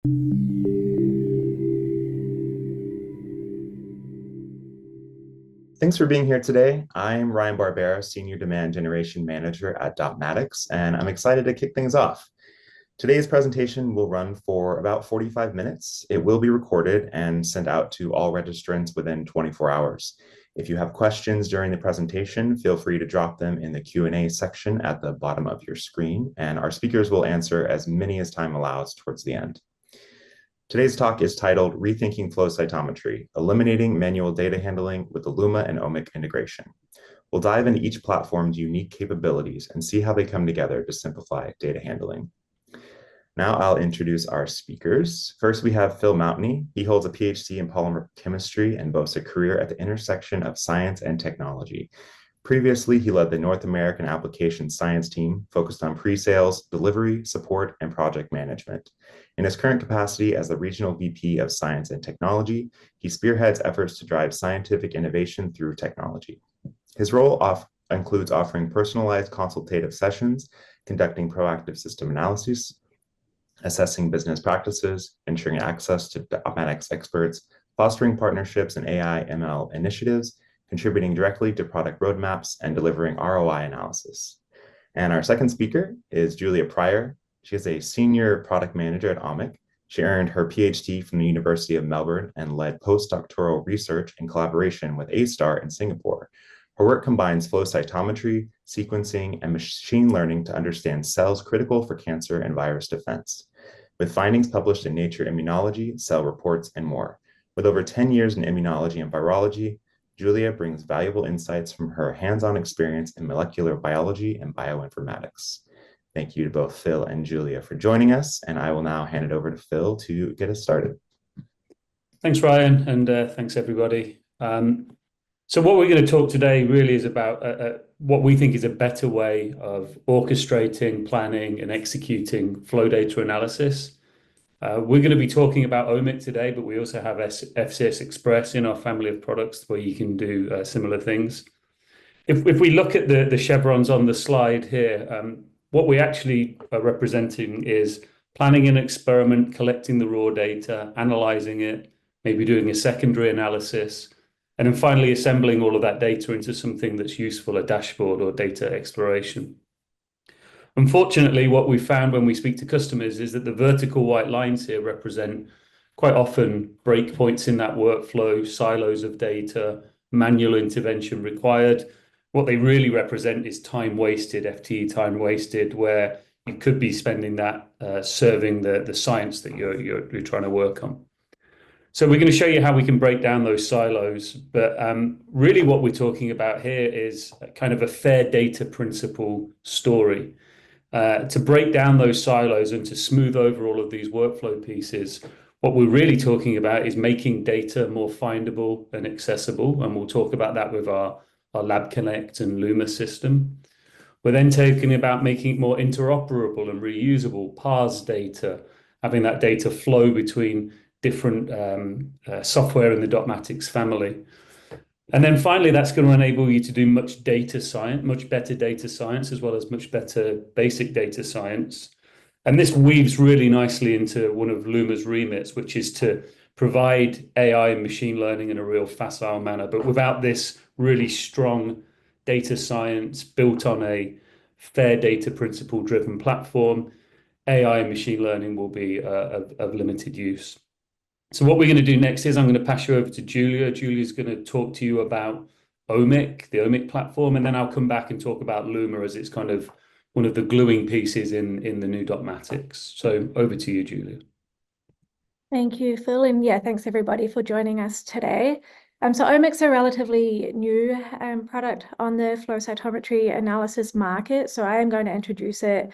Thanks for being here today. I'm Ryan Barbera, Senior Demand Generation Manager at Dotmatics, and I'm excited to kick things off. Today's presentation will run for about 45 minutes. It will be recorded and sent out to all registrants within 24 hours. If you have questions during the presentation, feel free to drop them in the Q&A section at the bottom of your screen, and our speakers will answer as many as time allows towards the end. Today's talk is titled Rethinking Flow Cytometry, Eliminating Manual Data Handling with the Luma and OMIQ integration. We'll dive into each platform's unique capabilities and see how they come together to simplify data handling. Now I'll introduce our speakers. First, we have Phil Mountney. He holds a PhD in polymer chemistry and boasts a career at the intersection of science and technology. Previously, he led the North American application science team focused on pre-sales, delivery, support, and project management. In his current capacity as the Regional VP of Science and Technology, he spearheads efforts to drive scientific innovation through technology. His role includes offering personalized consultative sessions, conducting proactive system analysis, assessing business practices, ensuring access to Dotmatics experts, fostering partnerships and AI/ML initiatives, contributing directly to product roadmaps, and delivering ROI analysis. And our second speaker is Julia Pryor. She is a senior product manager at OMIQ. She earned her PhD from the University of Melbourne and led postdoctoral research in collaboration with A-Star in Singapore. Her work combines flow cytometry, sequencing, and machine learning to understand cells critical for cancer and virus defense, with findings published in Nature Immunology, Cell Reports, and more. With over 10 years in immunology and virology, Julia brings valuable insights from her hands-on experience in molecular biology and bioinformatics. Thank you to both Phil and Julia for joining us, and I will now hand it over to Phil to get us started. Thanks, Ryan, and thanks, everybody. So what we're going to talk today really is about what we think is a better way of orchestrating, planning, and executing flow data analysis. We're going to be talking about OMIQ today, but we also have FCS Express in our family of products where you can do similar things. If we look at the chevrons on the slide here, what we actually are representing is planning an experiment, collecting the raw data, analyzing it, maybe doing a secondary analysis, and then finally assembling all of that data into something that's useful, a dashboard or data exploration. Unfortunately, what we found when we speak to customers is that the vertical white lines here represent quite often breakpoints in that workflow, silos of data, manual intervention required. What they really represent is time wasted, FTE time wasted, where you could be spending that serving the science that you're trying to work on. So we're going to show you how we can break down those silos, but really what we're talking about here is kind of a fair data principle story. To break down those silos and to smooth over all of these workflow pieces, what we're really talking about is making data more findable and accessible, and we'll talk about that with our Lab Connect and Luma system. We're then talking about making it more interoperable and reusable, parse data, having that data flow between different software in the Dotmatics family. And then finally, that's going to enable you to do much better data science, as well as much better basic data science. And this weaves really nicely into one of Luma's remits, which is to provide AI and machine learning in a real facile manner, but without this really strong data science built on a fair data principle driven platform, AI and machine learning will be of limited use. So what we're going to do next is I'm going to pass you over to Julia. Julia's going to talk to you about OMIQ, the OMIQ platform, and then I'll come back and talk about Luma as it's kind of one of the gluing pieces in the new Dotmatics. So over to you, Julia. Thank you, Phil. And yeah, thanks everybody for joining us today. So OMIQ's a relatively new product on the flow cytometry analysis market. So I am going to introduce it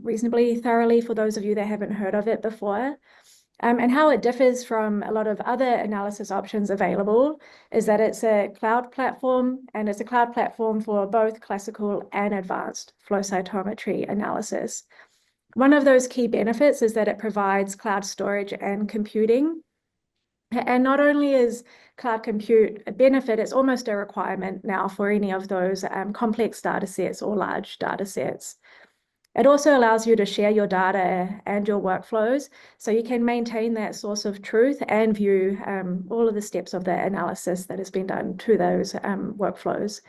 reasonably thoroughly for those of you that haven't heard of it before. And how it differs from a lot of other analysis options available is that it's a cloud platform, and it's a cloud platform for both classical and advanced flow cytometry analysis. One of those key benefits is that it provides cloud storage and computing. And not only is cloud compute a benefit, it's almost a requirement now for any of those complex data sets or large data sets. It also allows you to share your data and your workflows, so you can maintain that source of truth and view all of the steps of the analysis that has been done to those workflows.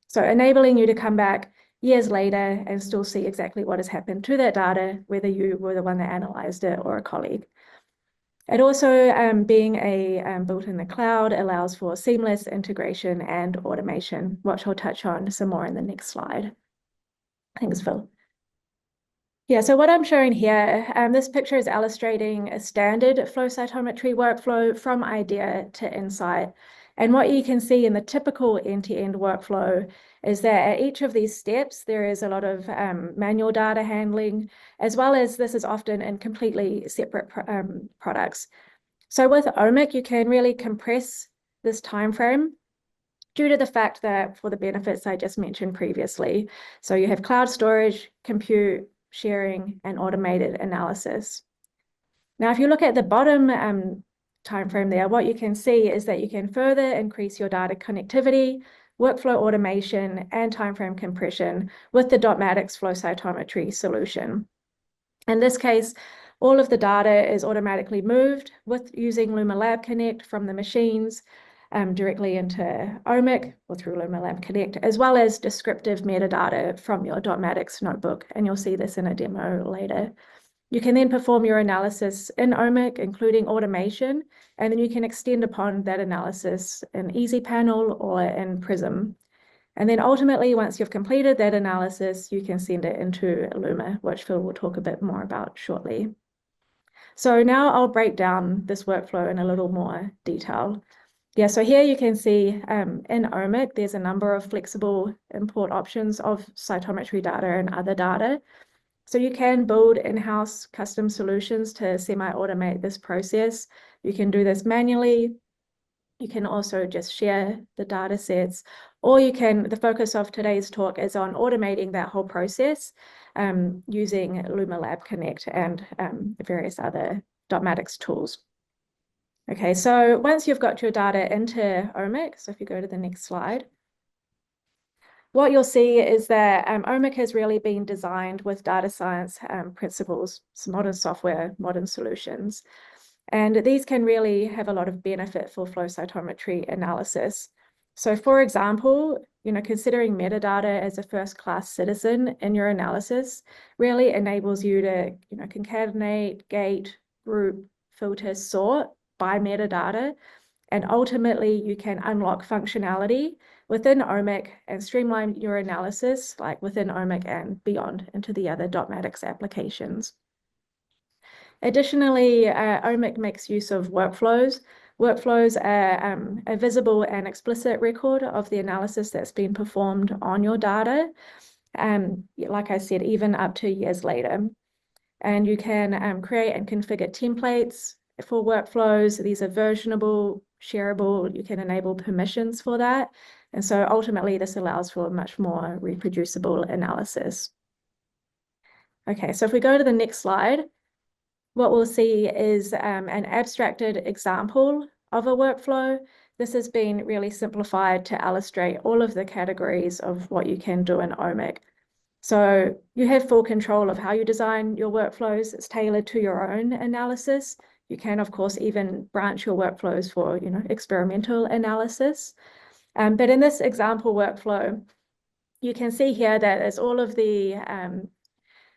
So enabling you to come back years later and still see exactly what has happened to that data, whether you were the one that analyzed it or a colleague. It also, being built in the cloud, allows for seamless integration and automation, which I'll touch on some more in the next slide. Thanks, Phil. Yeah, so what I'm showing here, this picture is illustrating a standard flow cytometry workflow from idea to insight. And what you can see in the typical end-to-end workflow is that at each of these steps, there is a lot of manual data handling, as well as this is often in completely separate products. So with OMIQ, you can really compress this time frame due to the fact that for the benefits I just mentioned previously. So you have cloud storage, compute, sharing, and automated analysis. Now, if you look at the bottom timeframe there, what you can see is that you can further increase your data connectivity, workflow automation, and timeframe compression with the Dotmatics flow cytometry solution. In this case, all of the data is automatically moved with using Luma Lab Connect from the machines directly into OMIQ or through Luma Lab Connect, as well as descriptive metadata from your Dotmatics notebook. And you'll see this in a demo later. You can then perform your analysis in OMIQ, including automation, and then you can extend upon that analysis in EasyPanel or in Prism. And then ultimately, once you've completed that analysis, you can send it into Luma, which Phil will talk a bit more about shortly. So now I'll break down this workflow in a little more detail. Yeah, so here you can see in OMIQ, there's a number of flexible import options of cytometry data and other data. So you can build in-house custom solutions to semi-automate this process. You can do this manually. You can also just share the data sets, or you can, the focus of today's talk is on automating that whole process using Luma Lab Connect and various other Dotmatics tools. Okay, so once you've got your data into OMIQ, so if you go to the next slide, what you'll see is that OMIQ has really been designed with data science principles, some modern software, modern solutions. And these can really have a lot of benefit for flow cytometry analysis. So for example, considering metadata as a first-class citizen in your analysis really enables you to, concatenate, gate, group, filter, sort by metadata, and ultimately you can unlock functionality within OMIQ and streamline your analysis, like within OMIQ and beyond into the other Dotmatics applications. Additionally, OMIQ makes use of workflows. Workflows are a visible and explicit record of the analysis that's been performed on your data, like I said, even up to years later. And you can create and configure templates for workflows. These are versionable, shareable. You can enable permissions for that. And so ultimately, this allows for a much more reproducible analysis. Okay, so if we go to the next slide, what we'll see is an abstracted example of a workflow. This has been really simplified to illustrate all of the categories of what you can do in OMIQ. So you have full control of how you design your workflows. It's tailored to your own analysis. You can, of course, even branch your workflows for, experimental analysis. But in this example workflow, you can see here that it's all of the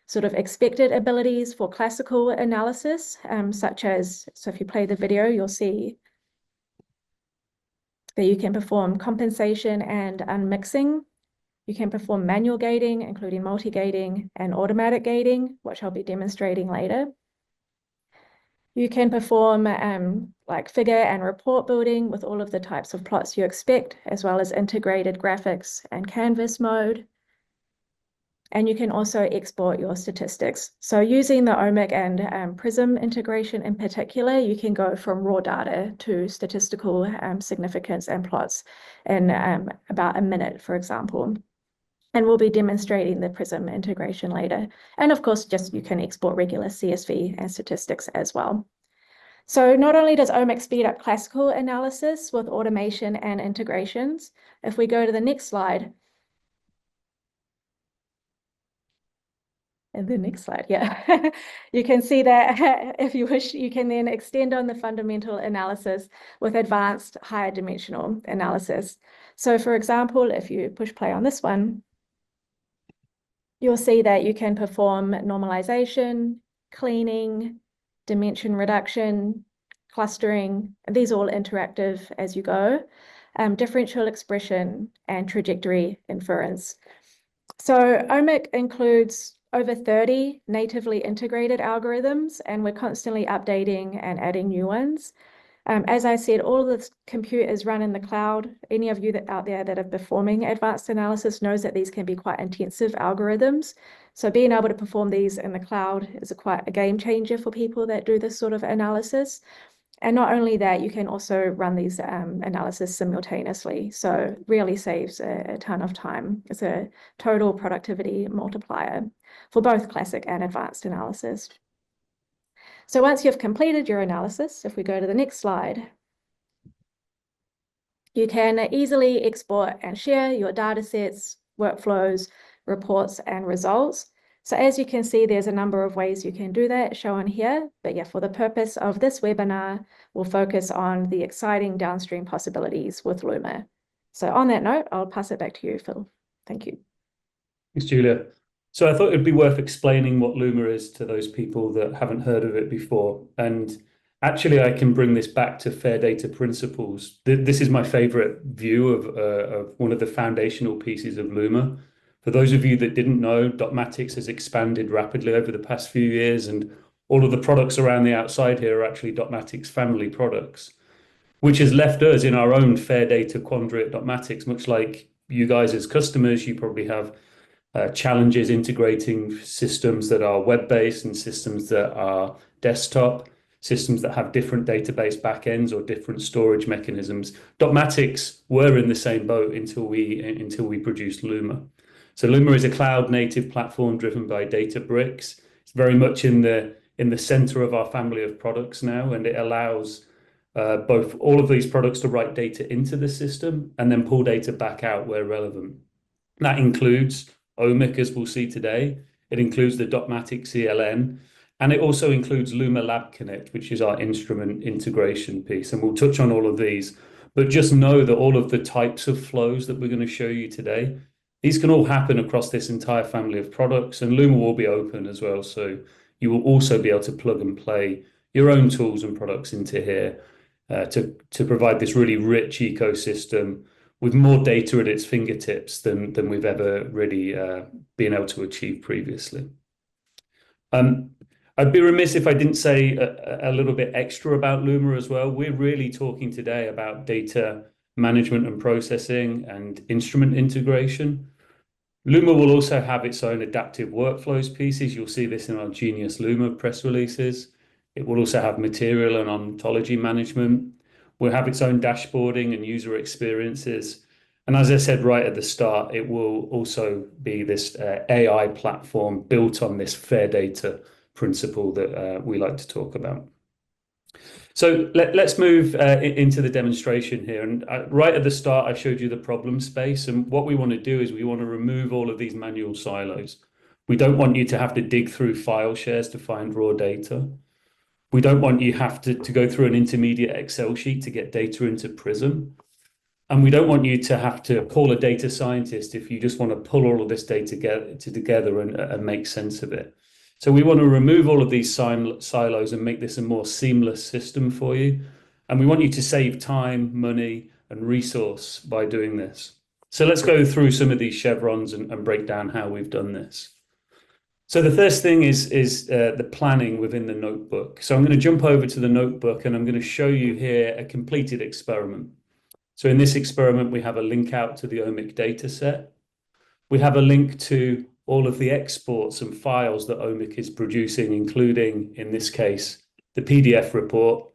sort of expected abilities for classical analysis, such as, so if you play the video, you'll see that you can perform compensation and unmixing. You can perform manual gating, including multi-gating and automatic gating, which I'll be demonstrating later. You can perform like figure and report building with all of the types of plots you expect, as well as integrated graphics and canvas mode. And you can also export your statistics. So using the OMIQ and Prism integration in particular, you can go from raw data to statistical significance and plots in about a minute, for example. And we'll be demonstrating the Prism integration later. And of course, just you can export regular CSV and statistics as well. So not only does OMIQ speed up classical analysis with automation and integrations, if we go to the next slide, And the next slide, yeah. You can see that if you wish, you can then extend on the fundamental analysis with advanced higher dimensional analysis. So for example, if you push play on this one, you'll see that you can perform normalization, cleaning, dimension reduction, clustering, and these are all interactive as you go, differential expression, and trajectory inference. So OMIQ includes over 30 natively integrated algorithms, and we're constantly updating and adding new ones. As I said, all of this compute is run in the cloud. Any of you out there that are performing advanced analysis knows that these can be quite intensive algorithms. So being able to perform these in the cloud is quite a game changer for people that do this sort of analysis. And not only that, you can also run these analysis simultaneously. So really saves a ton of time. It's a total productivity multiplier for both classic and advanced analysis. So once you've completed your analysis, if we go to the next slide, you can easily export and share your data sets, workflows, reports, and results. So as you can see, there's a number of ways you can do that shown here. But yeah, for the purpose of this webinar, we'll focus on the exciting downstream possibilities with Luma. So on that note, I'll pass it back to you, Phil. Thank you. Thanks, Julia. So I thought it'd be worth explaining what Luma is to those people that haven't heard of it before. And actually, I can bring this back to fair data principles. This is my favorite view of one of the foundational pieces of Luma. For those of you that didn't know, Dotmatics has expanded rapidly over the past few years, and all of the products around the outside here are actually Dotmatics family products, which has left us in our own fair data quandary at Dotmatics. Much like you guys as customers, you probably have challenges integrating systems that are web-based and systems that are desktop, systems that have different database backends or different storage mechanisms. Dotmatics were in the same boat until we produced Luma. So Luma is a cloud-native platform driven by Databricks. It's very much in the center of our family of products now, and it allows both all of these products to write data into the system and then pull data back out where relevant. That includes OMIQ, as we'll see today. It includes the Dotmatics CLN, and it also includes Luma Lab Connect, which is our instrument integration piece. And we'll touch on all of these, but just know that all of the types of flows that we're going to show you today, these can all happen across this entire family of products, and Luma will be open as well. So you will also be able to plug and play your own tools and products into here to provide this really rich ecosystem with more data at its fingertips than we've ever really been able to achieve previously. I'd be remiss if I didn't say a little bit extra about Luma as well. We're really talking today about data management and processing and instrument integration. Luma will also have its own adaptive workflows pieces. You'll see this in our Genius Luma press releases. It will also have material and ontology management. We'll have its own dashboarding and user experiences. And as I said right at the start, it will also be this AI platform built on this fair data principle that we like to talk about. So let's move into the demonstration here. And right at the start, I showed you the problem space. And what we want to do is we want to remove all of these manual silos. We don't want you to have to dig through file shares to find raw data. We don't want you have to go through an intermediate Excel sheet to get data into Prism. And we don't want you to have to call a data scientist if you just want to pull all of this data together and make sense of it. So we want to remove all of these silos and make this a more seamless system for you. And we want you to save time, money, and resource by doing this. So let's go through some of these chevrons and break down how we've done this. So the first thing is the planning within the notebook. So I'm going to jump over to the notebook and I'm going to show you here a completed experiment. So in this experiment, we have a link out to the OMIQ data set. We have a link to all of the exports and files that OMIQ is producing, including, in this case, the PDF report,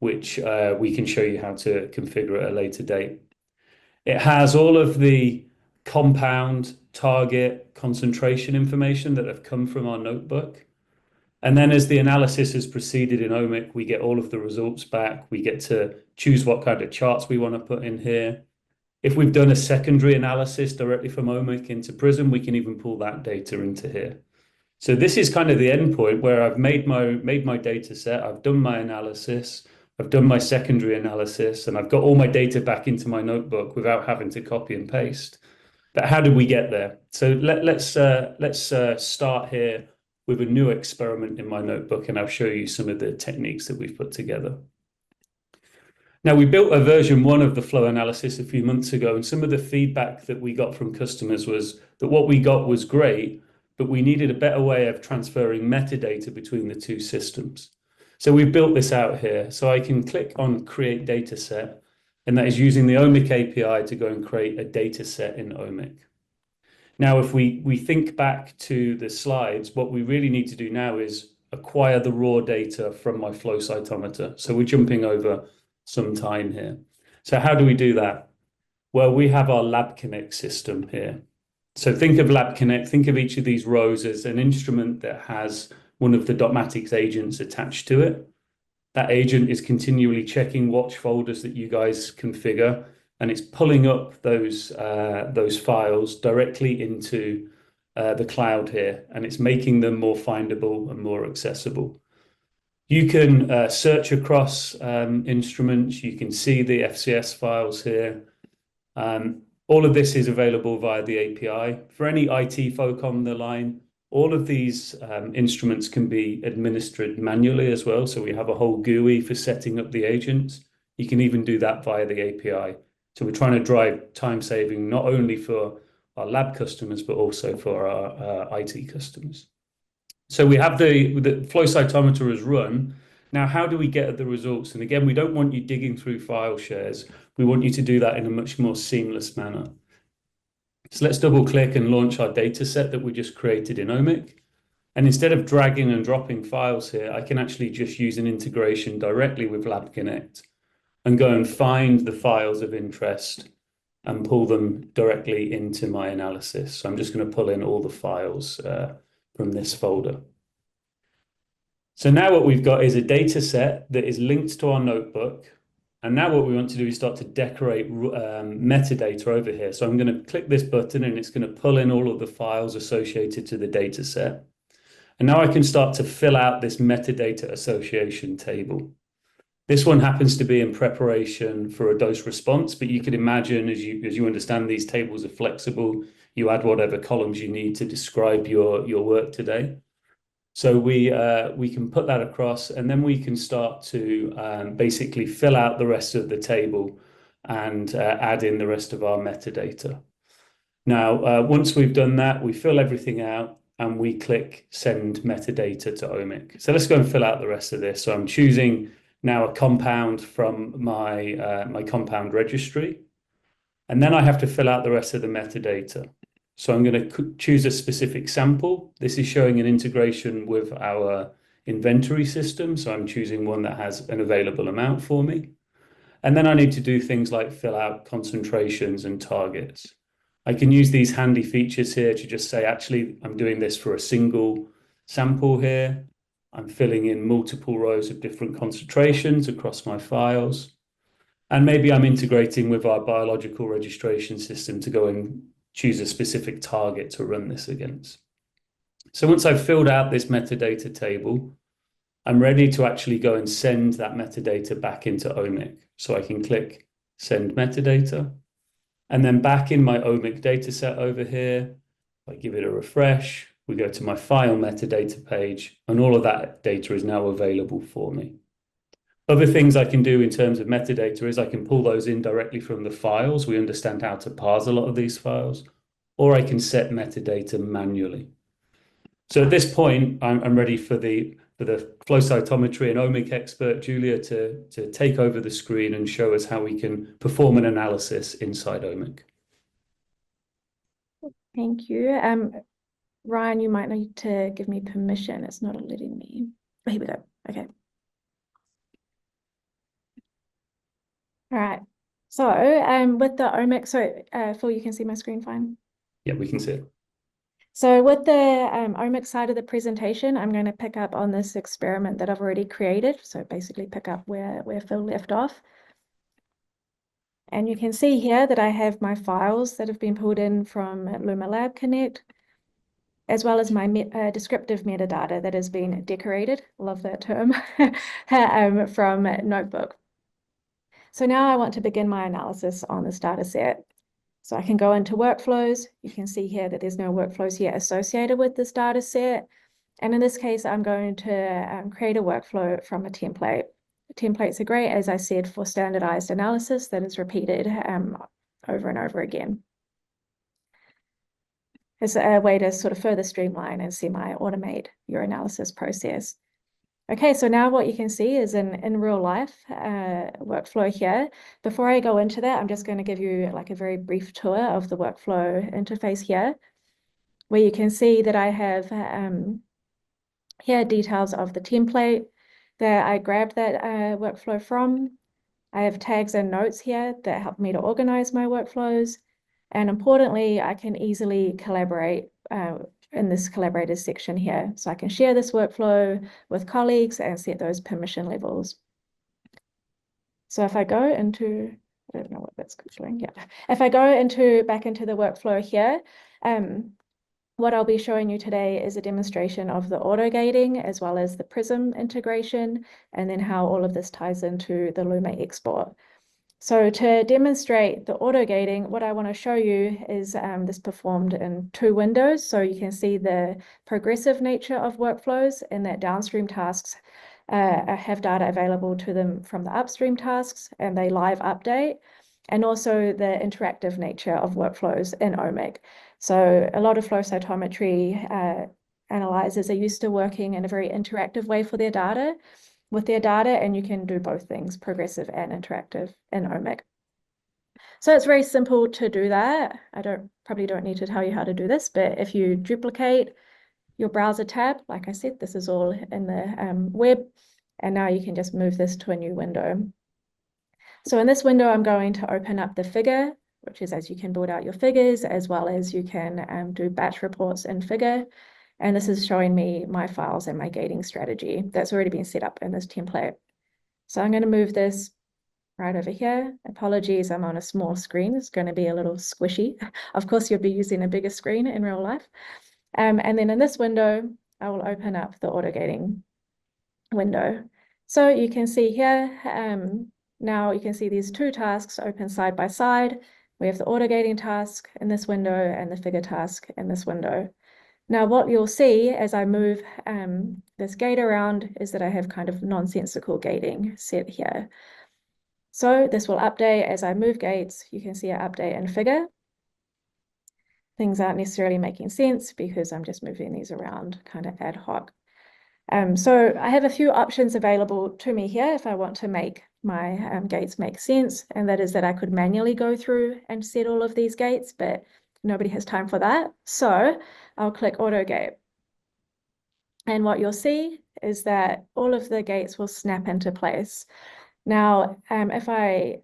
which we can show you how to configure at a later date. It has all of the compound, target, concentration information that have come from our notebook. And then as the analysis has proceeded in OMIQ, we get all of the results back. We get to choose what kind of charts we want to put in here. If we've done a secondary analysis directly from OMIQ into Prism, we can even pull that data into here. So this is kind of the endpoint where I've made my data set, I've done my analysis, I've done my secondary analysis, and I've got all my data back into my notebook without having to copy and paste. But how did we get there? So let's start here with a new experiment in my notebook, and I'll show you some of the techniques that we've put together. Now, we built a version 1 of the flow analysis a few months ago, and some of the feedback that we got from customers was that what we got was great, but we needed a better way of transferring metadata between the two systems. So we built this out here. So I can click on Create Dataset, and that is using the OMIQ API to go and create a data set in OMIQ. Now, if we think back to the slides, what we really need to do now is acquire the raw data from my flow cytometer. So we're jumping over some time here. So how do we do that? Well, we have our Lab Connect system here. So think of Lab Connect, think of each of these rows as an instrument that has one of the Dotmatics agents attached to it. That agent is continually checking watch folders that you guys configure, and it's pulling up those files directly into the cloud here, and it's making them more findable and more accessible. You can search across instruments. You can see the FCS files here. All of this is available via the API. For any IT folk on the line, all of these instruments can be administered manually as well. So we have a whole GUI for setting up the agents. You can even do that via the API. So we're trying to drive time saving not only for our lab customers, but also for our IT customers. So we have the flow cytometer is run. Now, how do we get at the results? And again, we don't want you digging through file shares. We want you to do that in a much more seamless manner. So let's double click and launch our data set that we just created in OMIQ. And instead of dragging and dropping files here, I can actually just use an integration directly with Lab Connect and go and find the files of interest and pull them directly into my analysis. So I'm just going to pull in all the files from this folder. So now what we've got is a data set that is linked to our notebook. And now what we want to do is start to decorate metadata over here. So I'm going to click this button and it's going to pull in all of the files associated to the data set. And now I can start to fill out this metadata association table. This one happens to be in preparation for a dose response, but you can imagine as you understand these tables are flexible, you add whatever columns you need to describe your work today. So we can put that across, and then we can start to basically fill out the rest of the table and add in the rest of our metadata. Now, once we've done that, we fill everything out and we click Send Metadata to OMIQ. So let's go and fill out the rest of this. So I'm choosing now a compound from my compound registry, and then I have to fill out the rest of the metadata. So I'm going to choose a specific sample. This is showing an integration with our inventory system. So I'm choosing one that has an available amount for me. And then I need to do things like fill out concentrations and targets. I can use these handy features here to just say, actually, I'm doing this for a single sample here. I'm filling in multiple rows of different concentrations across my files. And maybe I'm integrating with our biological registration system to go and choose a specific target to run this against. So once I've filled out this metadata table, I'm ready to actually go and send that metadata back into OMIQ. So I can click Send Metadata. And then back in my OMIQ dataset over here, I give it a refresh, we go to my file metadata page, and all of that data is now available for me. Other things I can do in terms of metadata is I can pull those in directly from the files. We understand how to parse a lot of these files, or I can set metadata manually. So at this point, I'm ready for the flow cytometry and OMIQ expert, Julia, to take over the screen and show us how we can perform an analysis inside OMIQ. Thank you. Ryan, you might need to give me permission. It's not letting me. Oh, here we go. Okay. All right. So with the OMIQ, so Phil, you can see my screen fine? Yeah, we can see it. So with the OMIQ side of the presentation, I'm going to pick up on this experiment that I've already created. So basically pick up where Phil left off. And you can see here that I have my files that have been pulled in from Luma Lab Connect. as well as my descriptive metadata that has been decorated, love that term, from Notebook. So now I want to begin my analysis on this data set. So I can go into workflows. You can see here that there's no workflows yet associated with this data set. And in this case, I'm going to create a workflow from a template. Templates are great, as I said, for standardized analysis that is repeated over and over again. It's a way to sort of further streamline and semi-automate your analysis process. Okay, so now what you can see is in real life workflow here. Before I go into that, I'm just going to give you like a very brief tour of the workflow interface here, where you can see that I have here details of the template that I grabbed that workflow from. I have tags and notes here that help me to organize my workflows. And importantly, I can easily collaborate in this collaborators section here. So I can share this workflow with colleagues and set those permission levels. So if I go into, I don't know what that's doing. Yeah. If I go back into the workflow here, what I'll be showing you today is a demonstration of the auto gating as well as the Prism integration, and then how all of this ties into the Luma export. So to demonstrate the auto gating, what I want to show you is this performed in 2 windows. So you can see the progressive nature of workflows, and that downstream tasks have data available to them from the upstream tasks, and they live update, and also the interactive nature of workflows in OMIQ. So a lot of flow cytometry analyzers are used to working in a very interactive way for their data, and you can do both things, progressive and interactive in OMIQ. So it's very simple to do that. I probably don't need to tell you how to do this, but if you duplicate your browser tab, like I said, this is all in the web, and now you can just move this to a new window. So in this window, I'm going to open up the figure, which is as you can build out your figures, as well as you can do batch reports in figure. And this is showing me my files and my gating strategy that's already been set up in this template. So I'm going to move this right over here. Apologies, I'm on a small screen. It's going to be a little squishy. Of course, you'll be using a bigger screen in real life. And then in this window, I will open up the auto gating window. So you can see here, now you can see these 2 tasks open side by side. We have the auto gating task in this window and the figure task in this window. Now, what you'll see as I move this gate around is that I have kind of nonsensical gating set here. So this will update as I move gates. You can see an update in figure. Things aren't necessarily making sense because I'm just moving these around kind of ad hoc. So I have a few options available to me here if I want to make my gates make sense, and that is that I could manually go through and set all of these gates, but nobody has time for that. So I'll click Auto Gate. And what you'll see is that all of the gates will snap into place. Now, if I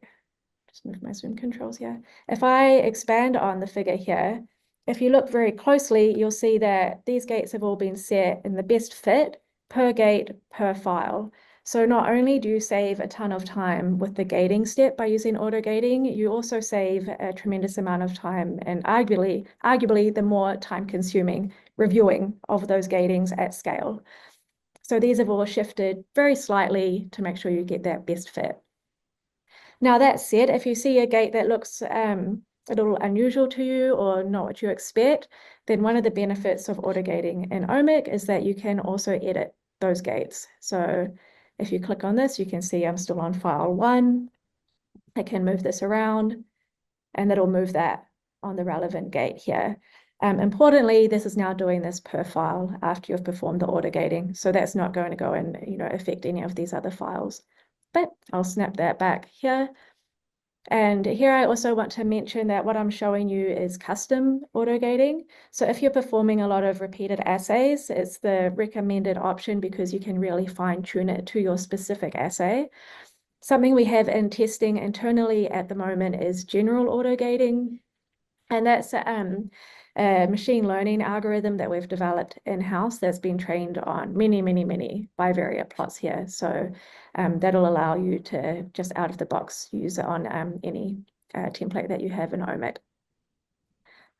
just move my zoom controls here, if I expand on the figure here, if you look very closely, you'll see that these gates have all been set in the best fit per gate per file. So not only do you save a ton of time with the gating step by using auto gating, you also save a tremendous amount of time, and arguably the more time consuming reviewing of those gatings at scale. So these have all shifted very slightly to make sure you get that best fit. Now that said, if you see a gate that looks a little unusual to you or not what you expect, then one of the benefits of auto gating in OMIQ is that you can also edit those gates. So if you click on this, you can see I'm still on file 1. I can move this around, and that'll move that on the relevant gate here. Importantly, this is now doing this per file after you've performed the auto gating. So that's not going to go and affect any of these other files. But I'll snap that back here. And here I also want to mention that what I'm showing you is custom auto gating. So if you're performing a lot of repeated assays, it's the recommended option because you can really fine tune it to your specific assay. Something we have in testing internally at the moment is general auto gating. And that's a machine learning algorithm that we've developed in-house that's been trained on many bivariate plots here. So that'll allow you to just out of the box use it on any template that you have in OMIQ.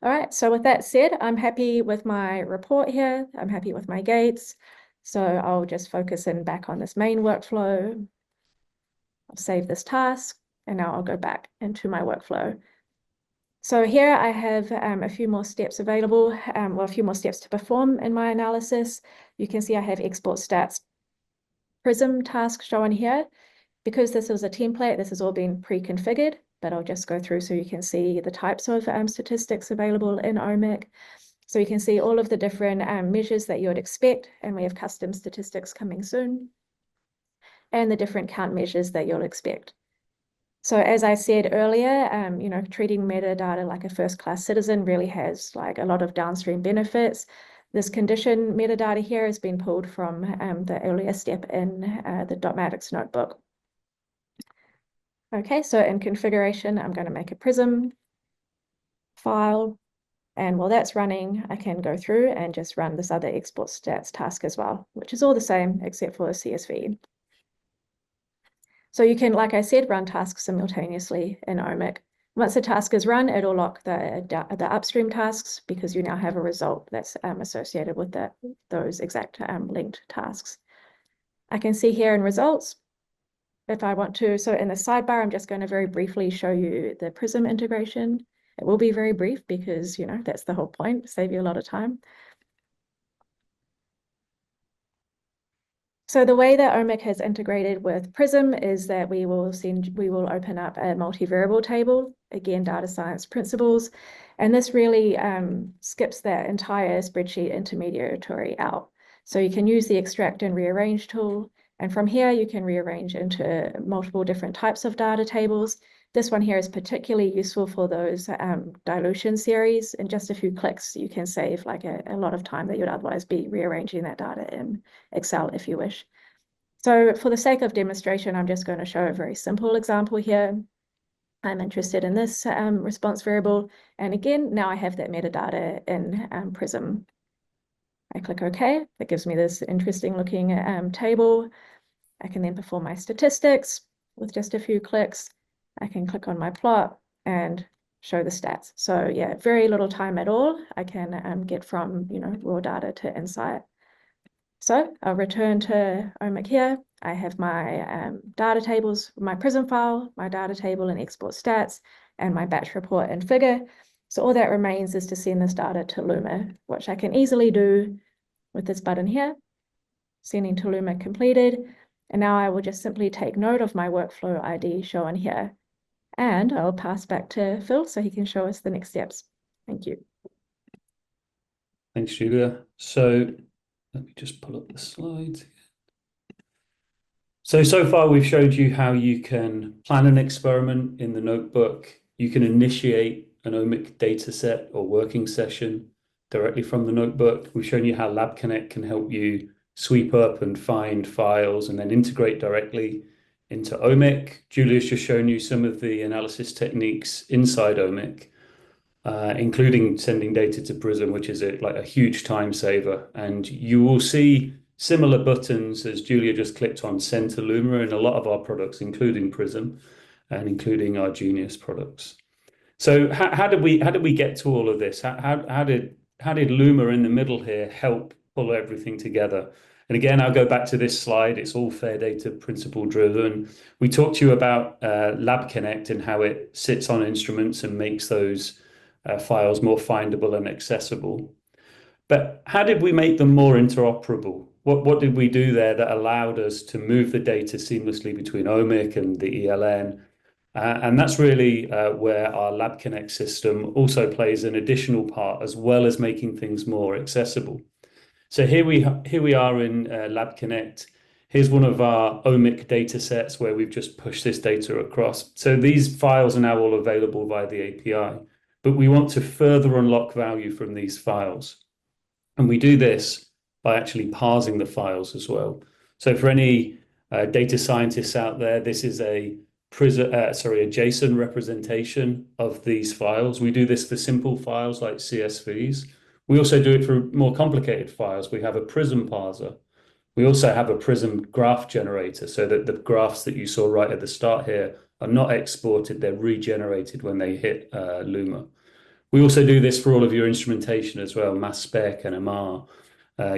All right, so with that said, I'm happy with my report here. I'm happy with my gates. So I'll just focus in back on this main workflow. I'll save this task, and now I'll go back into my workflow. So here I have a few more steps available, well, a few more steps to perform in my analysis. You can see I have export stats Prism task shown here. Because this is a template, this has all been pre-configured, but I'll just go through so you can see the types of statistics available in OMIQ. So you can see all of the different measures that you would expect, and we have custom statistics coming soon, and the different count measures that you'll expect. So as I said earlier, treating metadata like a first-class citizen really has like a lot of downstream benefits. This condition metadata here has been pulled from the earlier step in the Dotmatics notebook. Okay, so in configuration, I'm going to make a Prism file. And while that's running, I can go through and just run this other export stats task as well, which is all the same except for a CSV. So you can, like I said, run tasks simultaneously in OMIQ. Once a task is run, it'll lock the upstream tasks because you now have a result that's associated with those exact linked tasks. I can see here in results, if I want to, so in the sidebar, I'm just going to very briefly show you the Prism integration. It will be very brief because, that's the whole point, save you a lot of time. So the way that OMIQ has integrated with Prism is that we will open up a multivariable table, again, data science principles, and this really skips that entire spreadsheet intermediary out. So you can use the extract and rearrange tool, and from here you can rearrange into multiple different types of data tables. This one here is particularly useful for those dilution series. In just a few clicks, you can save like a lot of time that you'd otherwise be rearranging that data in Excel if you wish. So for the sake of demonstration, I'm just going to show a very simple example here. I'm interested in this response variable. And again, now I have that metadata in Prism. I click OK. That gives me this interesting looking table. I can then perform my statistics with just a few clicks. I can click on my plot and show the stats. So yeah, very little time at all. I can get from raw data to insight. So I'll return to OMIQ here. I have my data tables, my Prism file, my data table and export stats, and my batch report and figure. So all that remains is to send this data to Luma, which I can easily do with this button here. Sending to Luma completed. And now I will just simply take note of my workflow ID shown here. And I'll pass back to Phil so he can show us the next steps. Thank you. Thanks, Julia. So let me just pull up the slides. So far we've showed you how you can plan an experiment in the notebook. You can initiate an OMIQ dataset or working session directly from the notebook. We've shown you how Lab Connect can help you sweep up and find files and then integrate directly into OMIQ. Julia's just shown you some of the analysis techniques inside OMIQ, including sending data to Prism, which is a huge time saver. And you will see similar buttons as Julia just clicked on, send to Luma, in a lot of our products, including Prism and including our Genius products. So how did we get to all of this? How did Luma in the middle here help pull everything together? And again, I'll go back to this slide. It's all fair data principle driven. We talked to you about Lab Connect and how it sits on instruments and makes those files more findable and accessible. But how did we make them more interoperable? What did we do there that allowed us to move the data seamlessly between OMIQ and the ELN? And that's really where our Lab Connect system also plays an additional part, as well as making things more accessible. So here we are in Lab Connect. Here's one of our OMIQ data sets where we've just pushed this data across. So these files are now all available via the API, but we want to further unlock value from these files. And we do this by actually parsing the files as well. So for any data scientists out there, this is a JSON representation of these files. We do this for simple files like CSVs. We also do it for more complicated files. We have a Prism parser. We also have a Prism graph generator so that the graphs that you saw right at the start here are not exported, they're regenerated when they hit Luma. We also do this for all of your instrumentation as well, mass spec and MR.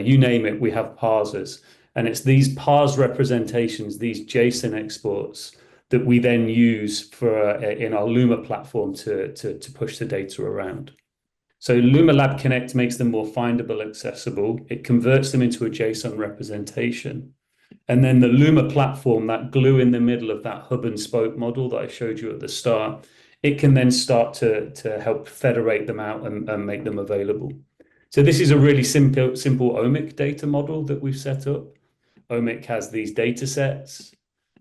You name it, we have parsers. And it's these parse representations, these JSON exports, that we then use for in our Luma platform to push the data around. So Luma Lab Connect makes them more findable, accessible. It converts them into a JSON representation. And then the Luma platform, that glue in the middle of that hub and spoke model that I showed you at the start, it can then start to help federate them out and make them available. So this is a really simple OMIQ data model that we've set up. OMIQ has these data sets.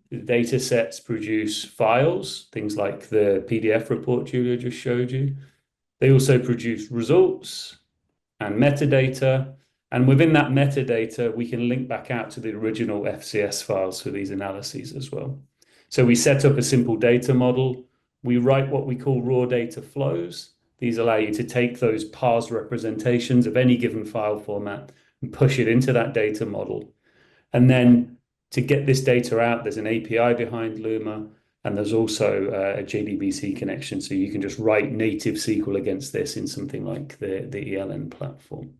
The data sets produce files, things like the PDF report Julia just showed you. They also produce results and metadata. And within that metadata, we can link back out to the original FCS files for these analyses as well. So we set up a simple data model. We write what we call raw data flows. These allow you to take those parse representations of any given file format and push it into that data model. And then to get this data out, there's an API behind Luma, and there's also a JDBC connection. So you can just write native SQL against this in something like the ELN platform.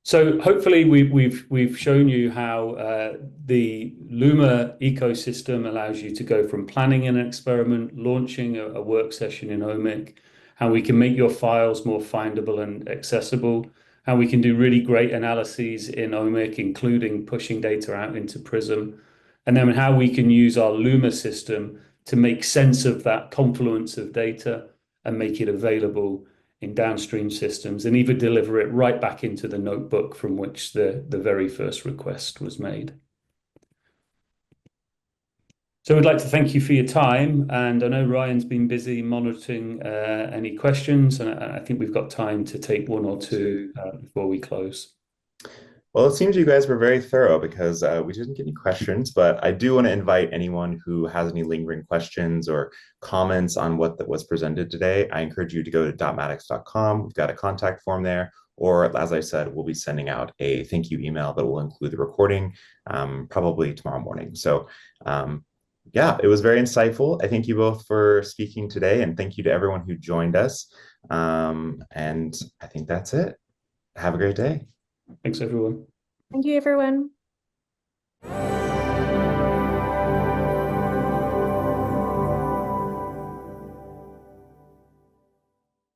So hopefully we've shown you how the Luma ecosystem allows you to go from planning an experiment, launching a work session in OMIQ, how we can make your files more findable and accessible, how we can do really great analyses in OMIQ, including pushing data out into Prism, and then how we can use our Luma system to make sense of that confluence of data and make it available in downstream systems and even deliver it right back into the notebook from which the very first request was made. So we'd like to thank you for your time, and I know Ryan's been busy monitoring any questions, and I think we've got time to take one or two before we close. Well, it seems you guys were very thorough because we didn't get any questions, but I do want to invite anyone who has any lingering questions or comments on what was presented today. I encourage you to go to dotmatics.com. We've got a contact form there, or as I said, we'll be sending out a thank you email that will include the recording probably tomorrow morning. So yeah, it was very insightful. I thank you both for speaking today, and thank you to everyone who joined us. And I think that's it. Have a great day. Thanks, everyone. Thank you, everyone.